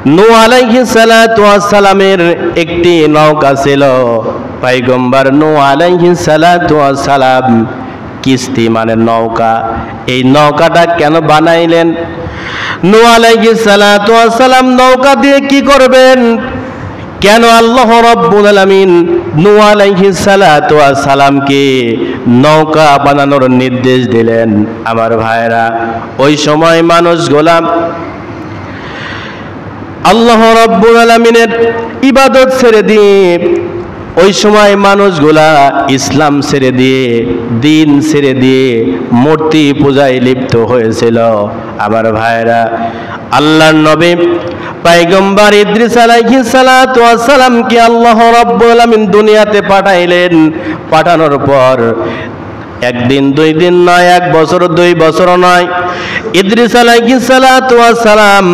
নূহ আলাইহিস সালাতু ওয়াস সালামের একটি নৌকা ছিল। পয়গম্বর নূহ আলাইহিস সালাতু ওয়াস সালাম কিস্তি মানে নৌকা, এই নৌকাটা কেন বানাইলেন? নূহ আলাইহিস সালাতু ওয়াস সালাম নৌকা দিয়ে কি করবেন? কেন আল্লাহ রাব্বুল আলামিন নূহ আলাইহিস সালাতু ওয়াস সালামকে নৌকা বানানোর নির্দেশ দিলেন? আমার ভাইরা, ওই সময় মানুষগুলা আল্লাহ রাব্বুল আলামিনের ইবাদত ছেড়ে দিয়ে, ওই সময় মানুষগুলা ইসলাম ছেড়ে দিয়ে, দিন ছেড়ে দিয়ে মূর্তি পূজায় লিপ্ত হয়েছিল। আমার ভাইরা, আল্লাহর নবী পয়গম্বর ইদ্রিস আলাইহিস সালাতু ওয়াস সালামকে আল্লাহ রাব্বুল আলামিন দুনিয়াতে পাঠাইলেন। পাঠানোর পর একদিন দুই দিন নয়, এক বছর দুই বছর নয়, ইদ্রিস আলাইহিস সালাতু ওয়াস সালাম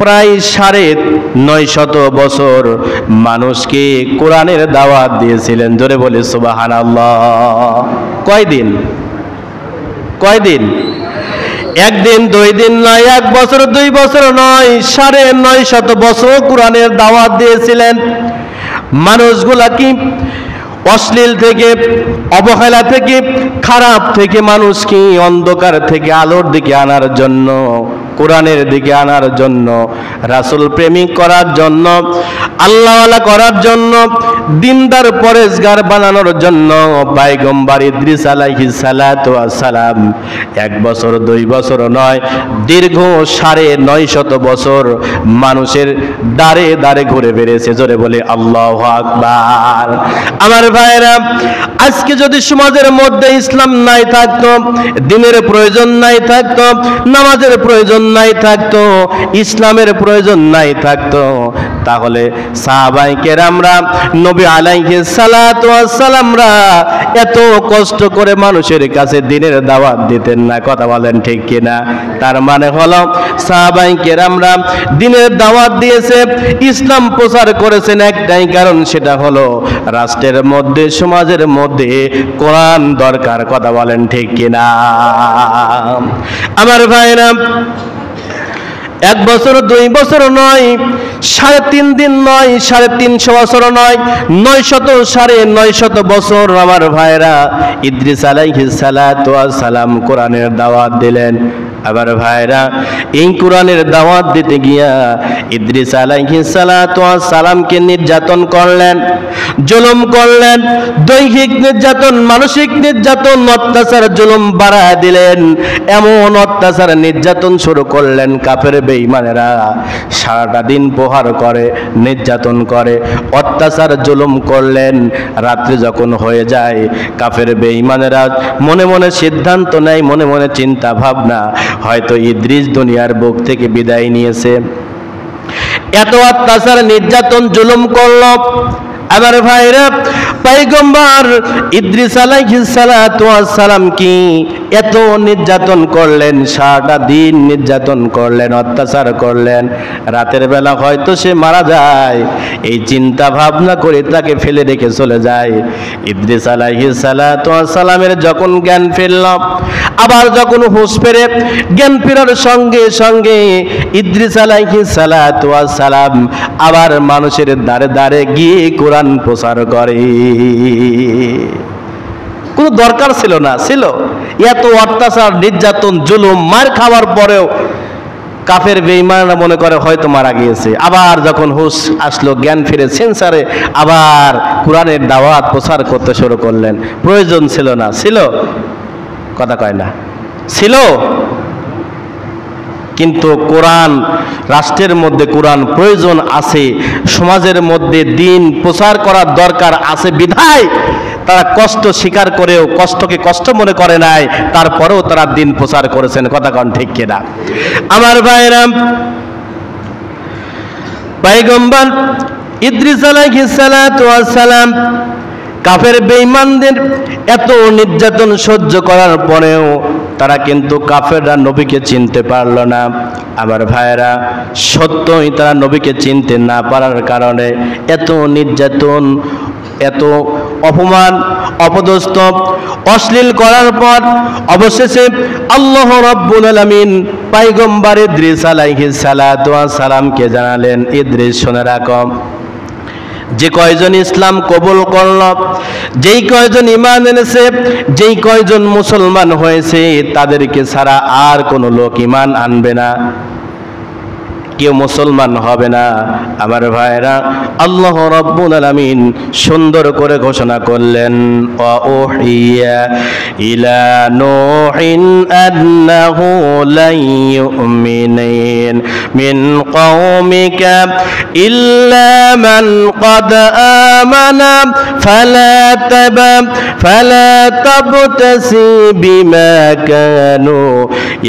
প্রায় ৯৫০ বছর মানুষকে কোরআনের দাওয়াত দিয়েছিলেন। জোরে বলে সুবহানাল্লাহ। কয়দিন? একদিন দুই দিন নয়, এক বছর দুই বছর নয়, ৯৫০ বছর কোরআনের দাওয়াত দিয়েছিলেন। মানুষগুলা কি অশ্লীল থেকে, অবহেলা থেকে, খারাপ থেকে মানুষকে অন্ধকার থেকে আলোর দিকে আনার জন্য, কোরআনের দিকে আনার জন্য, রাসূল প্রেমিক করার জন্য, আল্লাহওয়ালা করার জন্য, দিনদার পরেজগার বানানোর জন্য পয়গম্বর ইদ্রিস আলাইহিস সালাতু ওয়াস সালাম এক বছর দুই বছর নয়, দীর্ঘ ৯৫০ বছর মানুষের দ্বারে দ্বারে ঘুরে বেড়েছে। জোরে বলে আল্লাহু আকবার। আমার ভাইরা, আজকে যদি সমাজের মধ্যে ইসলাম নাই থাকতো, দ্বীনের প্রয়োজন নাই থাকতো, নামাজের প্রয়োজন নাই থাকতো, ইসলামের প্রয়োজন নাই থাকতো, তাহলে সাহাবায়ে কেরামরা, নবী আলাইহিস সালাতু ওয়াস সালামরা এত কষ্ট করে মানুষের কাছে দ্বীনের দাওয়াত দিতেন না। কথা বলেন ঠিক কিনা? তার মানে হলো সাহাবায়ে কেরামরা দ্বীনের দাওয়াত দিয়েছে, ইসলাম প্রচার করেছেন একটাই কারণ, সেটা হলো রাষ্ট্রের মধ্যে, সমাজের মধ্যে কোরআন দরকার। কথা বলেন ঠিক কিনা? আমার ভাইরা, এক বছর দুই বছর নয়, ৩.৫ দিন নয়, ৩৫০ বছর নয়, ৯৯০ বছর আমার ভাইরা ইদ্রিস আলাইহিস সালাতু ওয়াস সালাম কোরআনের দাওয়াত দিলেন। আবার ভাইরা, এই কোরআনের দাওয়াত দিতে গিয়া ইদ্রিস আলাইহিস সালাতু ওয়াস সালামকে নির্যাতন করলেন, জুলুম করলেন, দৈহিক নির্যাতন, মানসিক নির্যাতন, অত্যাচার, জুলুম বাড়ায় দিলেন। এমন অত্যাচার নির্যাতন শুরু করলেন, কাফের বেঈমানেরা সারাটা দিন প্রহার করে, নির্যাতন করে, অত্যাচার জুলুম করলেন। রাত্রি যখন হয়ে যায়, কাফের বেঈমানেরা মনে মনে সিদ্ধান্ত নেয়, মনে মনে চিন্তা ভাবনা, হয়তো ইদ্রিস দুনিয়ার বুক থেকে বিদায় নিয়েছে। এত অত্যাচার নির্যাতন জুলুম করল। আমার ভাইরা, পয়গম্বর ইদ্রিস আলাইহিস সালাতু ওয়াস সালাম কি এত নির্যাতন করলেন, সারাটা দিন নির্যাতন করলেন, অত্যাচার করলেন, রাতের বেলা হয়তো সে মারা যায়, এই চিন্তা ভাবনা করে তাকে ফেলে রেখে চলে যায়। ইদ্রিস আলাইহিস সালাতু ওয়াস সালামের যখন জ্ঞান ফিরল, আবার যখন হুঁশ ফেরে, জ্ঞান ফেরার সঙ্গে সঙ্গে ইদ্রিস আলাইহিস সালাতু ওয়াস সালাম আবার মানুষের দ্বারে দ্বারে গিয়ে কোরআন প্রচার করে। কোনো দরকার ছিল না, ছিল এত অত্যাচার, নির্যাতন, জুলুম, মার খাওয়ার পরেও কাফের বেঈমানরা মনে করে হয়তো মারা গিয়েছে। আবার যখন হুঁশ আসলো, জ্ঞান ফিরে, সেন্সারে আবার কোরআনের দাওয়াত প্রচার করতে শুরু করলেন। প্রয়োজন ছিল না? ছিল? কথা কয় না? ছিল। কিন্তু কোরআন, রাষ্ট্রের মধ্যে কোরআন প্রয়োজন আছে, সমাজের মধ্যে দিন প্রচার করার দরকার আছে বিধায় তারা কষ্ট স্বীকার করেও, কষ্টকে কষ্ট মনে করে নাই, তারপরেও তারা দিন প্রচার করেছেন। কথা কন ঠিক কিনা? আমার ভাইরা, পয়গম্বর ইদ্রিস আলাইহিস সালাতু ওয়াস সালাম কাফের বেঈমানদের এত নির্যাতন সহ্য করার পরেও তারা কিন্তু কাফেররা নবীকে চিনতে পারল না। আমার ভাইয়েরা, সত্যই তারা নবীকে চিনতে না পারার কারণে এত নির্যাতন, এত অপমান অপদস্থ অশ্লীল করার পর অবশেষে আল্লাহ রাব্বুল আলামিন পয়গম্বর ইদ্রিস আলাইহিস সালাতু ওয়াস সালামকে জানালেন, ইদ্রিস শুনে রাখো, যে কয়জন ইসলাম কবুল করল, যেই কয়জন ঈমান এনেছে, যেই কয়জন মুসলমান হয়েছে, তাদেরকে ছাড়া আর কোনো লোক ঈমান আনবে না, কেউ মুসলমান হবে না। আমার ভাইরা, আল্লাহ রাব্বুল আলামিন সুন্দর করে ঘোষণা করলেন, ওয়া উহিয়া ইলা নূহিন আন্নাহু লা ইউমিনুন মিন কওমিকা ইল্লা মান ক্বাদ আমানা ফালা তাবতাসি বিমা কানু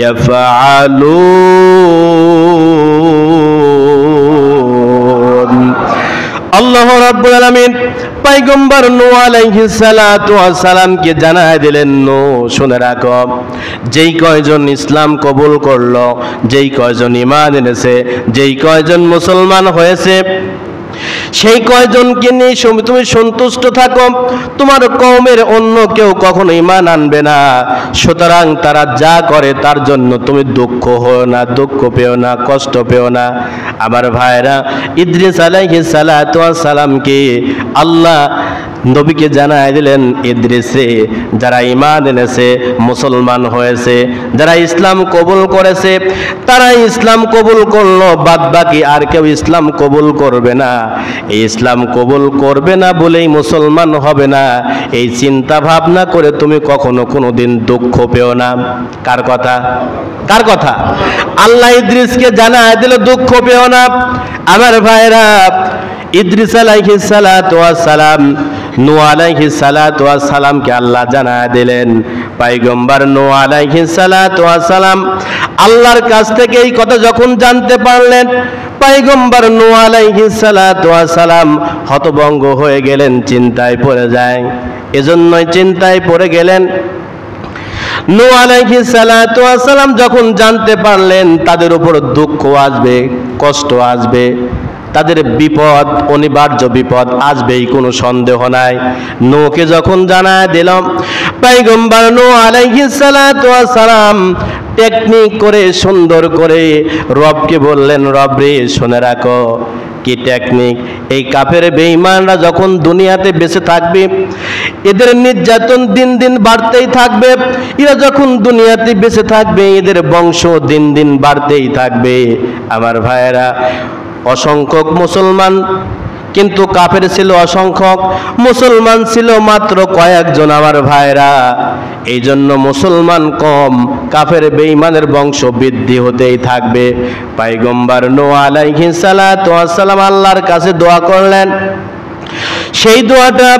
ইয়াফআলুন। আল্লাহ রাব্বুল আলামিন পয়গম্বর নূহ আলাইহিস সালাতু ওয়াস সালামকে জানায় দিলেন, নূহ শুনে রাখো, যেই কয়জন ইসলাম কবুল করলো, যেই কয়জন ঈমান এনেছে, যেই কয়জন মুসলমান হয়েছে, সেই কয়জনকে নিয়ে তুমি সন্তুষ্ট থাকো, তোমার কওমের অন্য কেউ কখনো ঈমান আনবে না। সুতরাং তারা যা করে তার জন্য তুমি দুঃখ হও না, দুঃখ পেও না, কষ্ট পেও না। আমার ভাইরা, ইদ্রিস আলাইহিস সালাতু ওয়াস সালামকে আল্লাহ নবীকে জানায় দিলেন, ইদ্রিসে যারা ঈমান এনেছে, মুসলমান হয়েছে, যারা ইসলাম কবুল করেছে, তারা ইসলাম কবুল করলো, বাদ বাকি আর কেউ ইসলাম কবুল করবে না। এই ইসলাম কবুল করবে না বলেই মুসলমান হবে না, এই চিন্তা ভাবনা করে তুমি কখনো কোনোদিন দুঃখ পেও না। কার কথা? কার কথা? আল্লাহ ইদ্রিসকে জানায় দিল, দুঃখ পেও না। আমার ভাইরা, ইদ্রিস আলাইহিস সালাতু ওয়াস সালাম, নূহ আলাইহিস সালাতু ওয়াস সালামকে আল্লাহ জানায় দিলেন, পয়গম্বর নূহ আলাইহিস সালাতু ওয়াস সালাম আল্লাহর কাছ থেকে এই কথা যখন জানতে পারলেন, পয়গম্বর নূহ আলাইহিস সালাতু ওয়াস সালাম হতভম্ব হয়ে গেলেন, চিন্তায় পড়ে যায়। এজন্যই চিন্তায় পড়ে গেলেন। নূহ আলাইহিস সালাতু ওয়াস সালাম যখন জানতে পারলেন তাদের উপর দুঃখ আসবে, কষ্ট আসবে, তাদের বিপদ, অনিবার্য বিপদ আসবেই, কোনো সন্দেহ নাই। নূহকে যখন জানায় দিলাম, পয়গম্বর নূহ আলাইহিস সালাতু ওয়াস সালাম টেকনিক করে সুন্দর করে রবকে বললেন, রব রে শুনে রাখো। কি টেকনিক? এই কাফের বেঈমানরা যখন দুনিয়াতে বেঁচে থাকবে, এদের নির্যাতন দিন দিন বাড়তেই থাকবে। এরা যখন দুনিয়াতে বেঁচে থাকবে, এদের বংশ দিন দিন বাড়তেই থাকবে। আমার ভাইয়েরা, অসংখ্যক মুসলমান, কিন্তু কাফের ছিল অসংখ্যক, মুসলমান ছিল মাত্র কয়েকজন। আমার ভাইরা, এই জন্য মুসলমান কম, কাফের বেঈমানের বংশ বৃদ্ধি হতেই থাকবে। পয়গম্বর নূহ আলাইহিস সালাতু ওয়াস সালাম আল্লাহর কাছে দোয়া করলেন। সেই দোয়াটা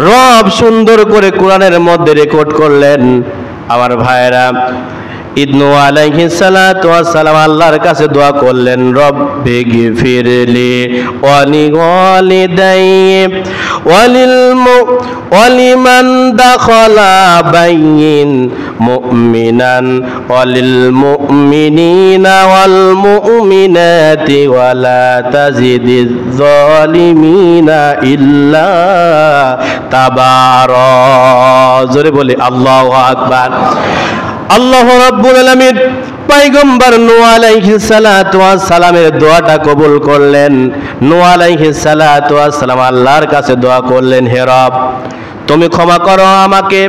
রব সুন্দর করে কোরআনের মধ্যে রেকর্ড করলেন। আমার ভাইরা, নূহ আলাইহিস সালাতু ওয়াস সালাম আল্লাহর কাছে দোয়া করলেন, রব্বি গফিরলি ওয়া লিওয়ালিদাইয়া ওয়ালিমান দাখালা বাইন মুমিনান ওয়ালিল মুমিনিনা ওয়াল মুমিনাতি ওয়ালা তাজিদিজ যালিমিনা ইল্লা তাবারা। জোরে বলি আল্লাহু আকবার। আল্লাহ রাব্বুল আলামিন পয়গম্বর নূহ আলাইহিস সালাতু ওয়াস সালামের দোয়াটা কবুল করলেন। নূহ আলাইহিস সালাতু ওয়াস সালাম আল্লাহর কাছে দোয়া করলেন, হে রব, তুমি ক্ষমা করো আমাকে,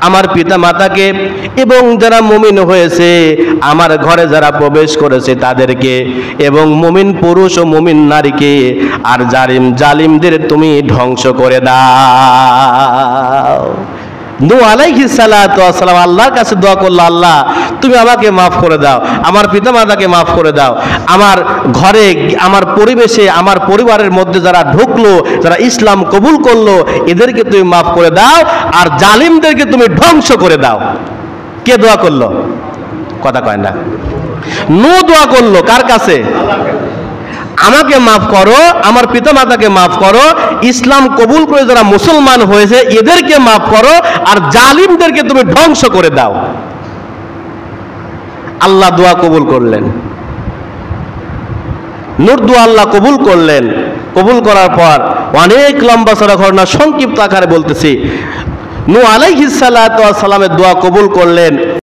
আমার পিতা মাতাকে, এবং যারা মুমিন হয়েছে, আমার ঘরে যারা প্রবেশ করেছে তাদেরকে, এবং মুমিন পুরুষ ও মুমিন নারীকে, আর জালিমদের তুমি ধ্বংস করে দাও। নূহ আলাইহিস সালাতু ওয়াস সালাম আল্লাহর কাছে দোয়া করলো, আল্লাহ তুমি আমাকে মাফ করে দাও, আমার পিতামাতাকে মাফ করে দাও, আমার ঘরে, আমার পরিবেশে, আমার পরিবারের মধ্যে যারা ঢুকলো, যারা ইসলাম কবুল করলো, এদেরকে তুমি মাফ করে দাও, আর জালিমদেরকে তুমি ধ্বংস করে দাও। কে দোয়া করলো? কথা কয় না। নূহ দোয়া করলো কার কাছে? আমাকে মাফ করো, আমার পিতামাতাকে মাফ করো, ইসলাম কবুল করে যারা মুসলমান হয়েছে এদেরকে মাফ করো, আর জালিমদেরকে তুমি ধ্বংস করে দাও। আল্লাহ দোয়া কবুল করলেন। নূর দোয়া আল্লাহ কবুল করলেন। কবুল করার পর অনেক লম্বা চড়া ঘটনা সংক্ষিপ্ত আকারে বলতেছি। নূহ আলাইহিস সালাতু ওয়াস সালামের দোয়া কবুল করলেন।